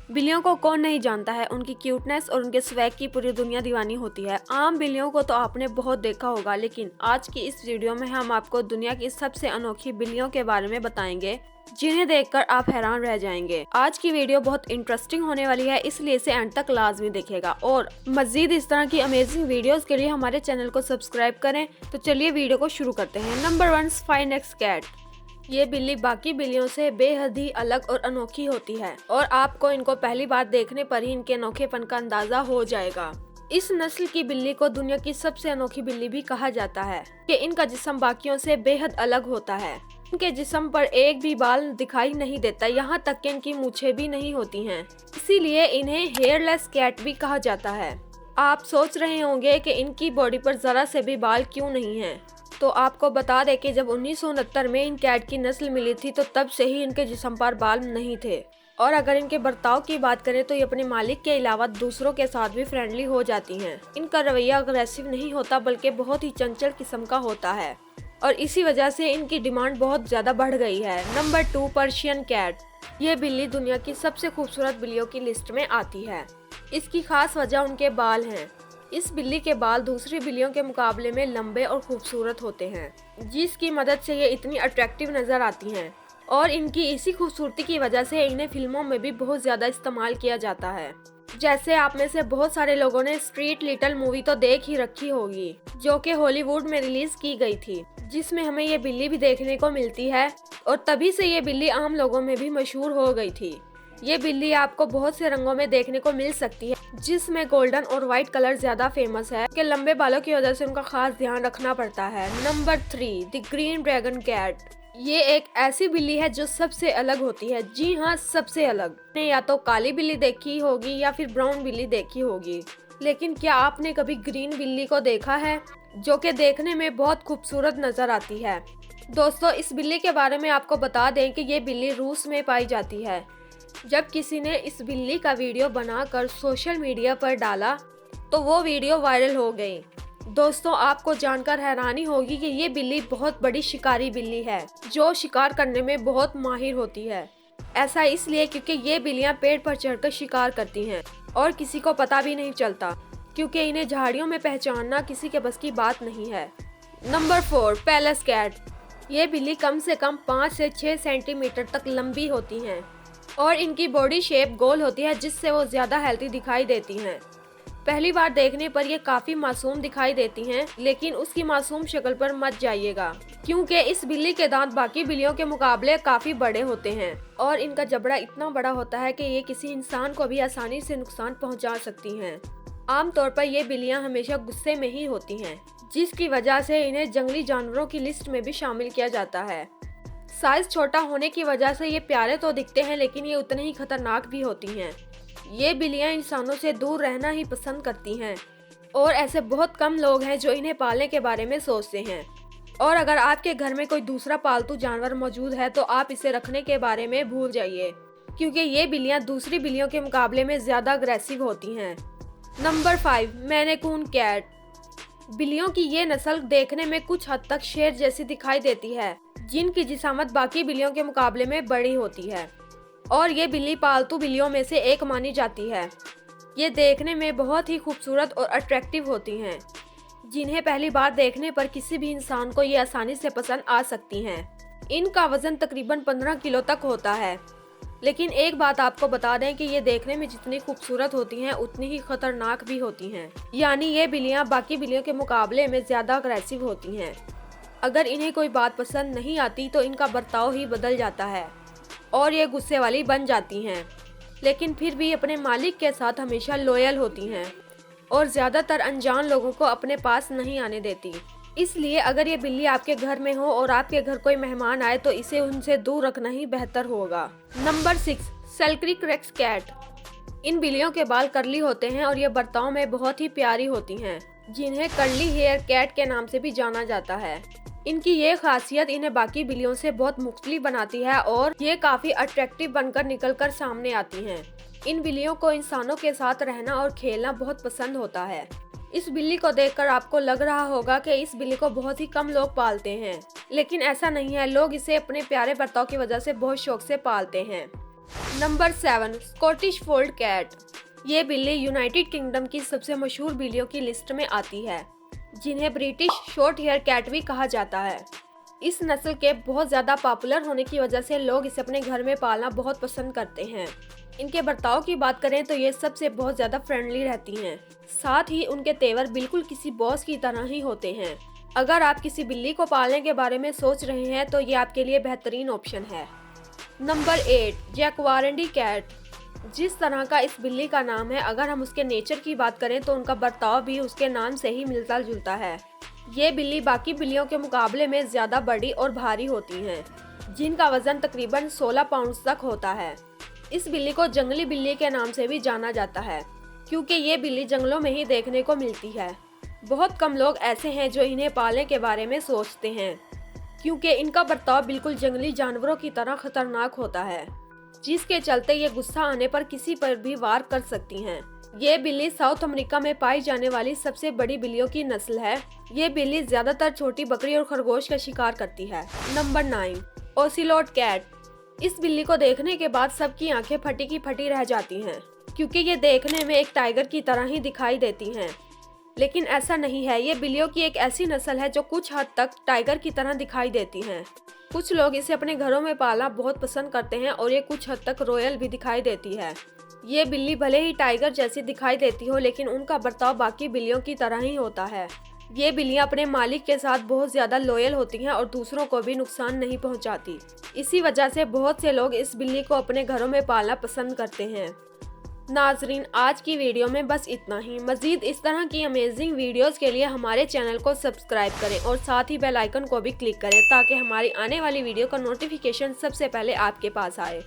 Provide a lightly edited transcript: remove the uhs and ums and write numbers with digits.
बिल्लियों को कौन नहीं जानता है, उनकी क्यूटनेस और उनके स्वैग की पूरी दुनिया दीवानी होती है। आम बिल्लियों को तो आपने बहुत देखा होगा, लेकिन आज की इस वीडियो में हम आपको दुनिया की सबसे अनोखी बिल्लियों के बारे में बताएंगे, जिन्हें देखकर आप हैरान रह जाएंगे। आज की वीडियो बहुत इंटरेस्टिंग होने वाली है, इसलिए इसे एंड तक लाजमी देखिएगा और मजीद इस तरह की अमेजिंग वीडियोस के लिए हमारे चैनल को सब्सक्राइब करें। तो चलिए वीडियो को शुरू करते हैं। Number 1, Sphynx cat. ये बिल्ली बाकी बिल्लियों से बेहद ही अलग और अनोखी होती है और आपको इनको पहली बार देखने पर ही इनके अनोखेपन का अंदाजा हो जाएगा। इस नस्ल की बिल्ली को दुनिया की सबसे अनोखी बिल्ली भी कहा जाता है कि इनका जिस्म बाकियों से बेहद अलग होता है। इनके जिस्म पर एक भी बाल दिखाई नहीं देता, यहाँ तक कि इनकी मूछें भी नहीं होती हैं। इसीलिए इन्हें हेयरलेस कैट भी कहा जाता है। आप सोच रहे होंगे कि इनकी बॉडी पर जरा से भी बाल क्यों नहीं हैं? तो आपको बता दें कि जब 1969 में इन कैट की नस्ल मिली थी तो तब से ही इनके जिस्म पर बाल नहीं थे। और अगर इनके बर्ताव की बात करें तो ये अपने मालिक के अलावा दूसरों के साथ भी फ्रेंडली हो जाती हैं। इनका रवैया अग्रेसिव नहीं होता बल्कि बहुत ही चंचल किस्म का होता है और इसी वजह से इनकी डिमांड बहुत ज्यादा बढ़ गई है। Number 2, Persian cat. ये बिल्ली दुनिया की सबसे खूबसूरत बिल्लियों की लिस्ट में आती है। इसकी खास वजह उनके बाल हैं। इस बिल्ली के बाल दूसरी बिल्लियों के मुकाबले में लंबे और खूबसूरत होते हैं, जिसकी मदद से ये इतनी अट्रैक्टिव नजर आती हैं और इनकी इसी खूबसूरती की वजह से इन्हें फिल्मों में भी बहुत ज्यादा इस्तेमाल किया जाता है। जैसे आप में से बहुत सारे लोगों ने स्ट्रीट लिटिल मूवी तो देख ही रखी होगी, जो कि हॉलीवुड में रिलीज की गई थी, जिसमें हमें ये बिल्ली भी देखने को मिलती है और तभी से ये बिल्ली आम लोगों में भी मशहूर हो गई थी। ये बिल्ली आपको बहुत से रंगों में देखने को मिल सकती है, जिसमें गोल्डन और व्हाइट कलर ज्यादा फेमस है कि लंबे बालों की वजह से उनका खास ध्यान रखना पड़ता है। Number 3, the green dragon cat. ये एक ऐसी बिल्ली है जो सबसे अलग होती है। जी हाँ, सबसे अलग। ने या तो काली बिल्ली देखी होगी या फिर ब्राउन बिल्ली देखी होगी, लेकिन क्या आपने कभी ग्रीन बिल्ली को देखा है, जो कि देखने में बहुत खूबसूरत नजर आती है? दोस्तों, इस बिल्ली के बारे में आपको बता दें कि ये बिल्ली रूस में पाई जाती है। जब किसी ने इस बिल्ली का वीडियो बनाकर सोशल मीडिया पर डाला तो वो वीडियो वायरल हो गई। दोस्तों, आपको जानकर हैरानी होगी कि ये बिल्ली बहुत बड़ी शिकारी बिल्ली है, जो शिकार करने में बहुत माहिर होती है। ऐसा इसलिए क्योंकि ये बिल्लियां पेड़ पर चढ़कर शिकार करती हैं और किसी को पता भी नहीं चलता, क्योंकि इन्हें झाड़ियों में पहचानना किसी के बस की बात नहीं है। Number 4, palace cat. ये बिल्ली कम से कम 5 से 6 सेंटीमीटर तक लंबी होती हैं और इनकी बॉडी शेप गोल होती है, जिससे वो ज्यादा हेल्थी दिखाई देती हैं। पहली बार देखने पर ये काफी मासूम दिखाई देती हैं, लेकिन उसकी मासूम शक्ल पर मत जाइएगा, क्योंकि इस बिल्ली के दांत बाकी बिल्लियों के मुकाबले काफी बड़े होते हैं और इनका जबड़ा इतना बड़ा होता है कि ये किसी इंसान को भी आसानी से नुकसान पहुंचा सकती हैं। आमतौर पर ये बिल्लियां हमेशा गुस्से में ही होती हैं, जिसकी वजह से इन्हें जंगली जानवरों की लिस्ट में भी शामिल किया जाता है। साइज छोटा होने की वजह से ये प्यारे तो दिखते हैं, लेकिन ये उतने ही खतरनाक भी होती हैं। ये बिल्लियां इंसानों से दूर रहना ही पसंद करती हैं और ऐसे बहुत कम लोग हैं जो इन्हें पालने के बारे में सोचते हैं। और अगर आपके घर में कोई दूसरा पालतू जानवर मौजूद है तो आप इसे रखने के बारे में भूल जाइए, क्योंकि ये बिल्लियां दूसरी बिल्लियों के मुकाबले में ज्यादा अग्रेसिव होती हैं। Number 5, Maine Coon cat. बिल्लियों की ये नस्ल देखने में कुछ हद तक शेर जैसी दिखाई देती है, जिनकी जिसामत बाकी बिल्लियों के मुकाबले में बड़ी होती है और ये बिल्ली पालतू बिल्लियों में से एक मानी जाती है। ये देखने में बहुत ही खूबसूरत और अट्रैक्टिव होती हैं, जिन्हें पहली बार देखने पर किसी भी इंसान को ये आसानी से पसंद आ सकती हैं। इनका वजन तकरीबन 15 किलो तक होता है, लेकिन एक बात आपको बता दें कि ये देखने में जितनी खूबसूरत होती हैं उतनी ही खतरनाक भी होती हैं। यानी ये बिल्लियां बाकी बिल्लियों के मुकाबले में ज्यादा अग्रेसिव होती हैं। अगर इन्हें कोई बात पसंद नहीं आती तो इनका बर्ताव ही बदल जाता है और ये गुस्से वाली बन जाती हैं, लेकिन फिर भी अपने मालिक के साथ हमेशा लॉयल होती हैं और ज्यादातर अनजान लोगों को अपने पास नहीं आने देती। इसलिए अगर ये बिल्ली आपके घर में हो और आपके घर कोई मेहमान आए तो इसे उनसे दूर रखना ही बेहतर होगा। Number 6, Selkirk Rex cat. इन बिल्लियों के बाल कर्ली होते हैं और ये बर्ताव में बहुत ही प्यारी होती हैं, जिन्हें कर्ली हेयर कैट के नाम से भी जाना जाता है। इनकी ये खासियत इन्हें बाकी बिल्लियों से बहुत मुख्तलिफ बनाती है और ये काफी अट्रैक्टिव बनकर निकलकर सामने आती हैं। इन बिल्लियों को इंसानों के साथ रहना और खेलना बहुत पसंद होता है। इस बिल्ली को देखकर आपको लग रहा होगा कि इस बिल्ली को बहुत ही कम लोग पालते हैं, लेकिन ऐसा नहीं है। लोग इसे अपने प्यारे बर्ताव की वजह से बहुत शौक से पालते हैं। Number 7, Scottish fold cat. ये बिल्ली यूनाइटेड किंगडम की सबसे मशहूर बिल्लियों की लिस्ट में आती है, जिन्हें ब्रिटिश शॉर्ट हेयर कैट भी कहा जाता है। इस नस्ल के बहुत ज़्यादा पॉपुलर होने की वजह से लोग इसे अपने घर में पालना बहुत पसंद करते हैं। इनके बर्ताव की बात करें तो ये सबसे बहुत ज़्यादा फ्रेंडली रहती हैं। साथ ही उनके तेवर बिल्कुल किसी बॉस की तरह ही होते हैं। अगर आप किसी बिल्ली को पालने के बारे में सोच रहे हैं तो ये आपके लिए बेहतरीन ऑप्शन है। Number 8, jaguarundi cat. जिस तरह का इस बिल्ली का नाम है, अगर हम उसके नेचर की बात करें तो उनका बर्ताव भी उसके नाम से ही मिलता जुलता है। ये बिल्ली बाकी बिल्लियों के मुकाबले में ज़्यादा बड़ी और भारी होती हैं, जिनका वजन तकरीबन 16 पाउंड तक होता है। इस बिल्ली को जंगली बिल्ली के नाम से भी जाना जाता है, क्योंकि ये बिल्ली जंगलों में ही देखने को मिलती है। बहुत कम लोग ऐसे हैं जो इन्हें पालने के बारे में सोचते हैं, क्योंकि इनका बर्ताव बिल्कुल जंगली जानवरों की तरह खतरनाक होता है, जिसके चलते ये गुस्सा आने पर किसी पर भी वार कर सकती हैं। ये बिल्ली साउथ अमेरिका में पाई जाने वाली सबसे बड़ी बिल्लियों की नस्ल है। ये बिल्ली ज्यादातर छोटी बकरी और खरगोश का शिकार करती है। Number 9, ocelot cat. इस बिल्ली को देखने के बाद सबकी आंखें फटी की फटी रह जाती हैं, क्योंकि ये देखने में एक टाइगर की तरह ही दिखाई देती हैं। लेकिन ऐसा नहीं है, ये बिल्लियों की एक ऐसी नस्ल है जो कुछ हद तक टाइगर की तरह दिखाई देती हैं। कुछ लोग इसे अपने घरों में पालना बहुत पसंद करते हैं और ये कुछ हद तक रॉयल भी दिखाई देती है। ये बिल्ली भले ही टाइगर जैसी दिखाई देती हो, लेकिन उनका बर्ताव बाकी बिल्लियों की तरह ही होता है। ये बिल्लियां अपने मालिक के साथ बहुत ज़्यादा लॉयल होती हैं और दूसरों को भी नुकसान नहीं पहुंचाती। इसी वजह से बहुत से लोग इस बिल्ली को अपने घरों में पालना पसंद करते हैं। नाजरीन, आज की वीडियो में बस इतना ही। मज़ीद इस तरह की अमेजिंग वीडियोस के लिए हमारे चैनल को सब्सक्राइब करें और साथ ही बेल आइकन को भी क्लिक करें, ताकि हमारी आने वाली वीडियो का नोटिफिकेशन सबसे पहले आपके पास आए।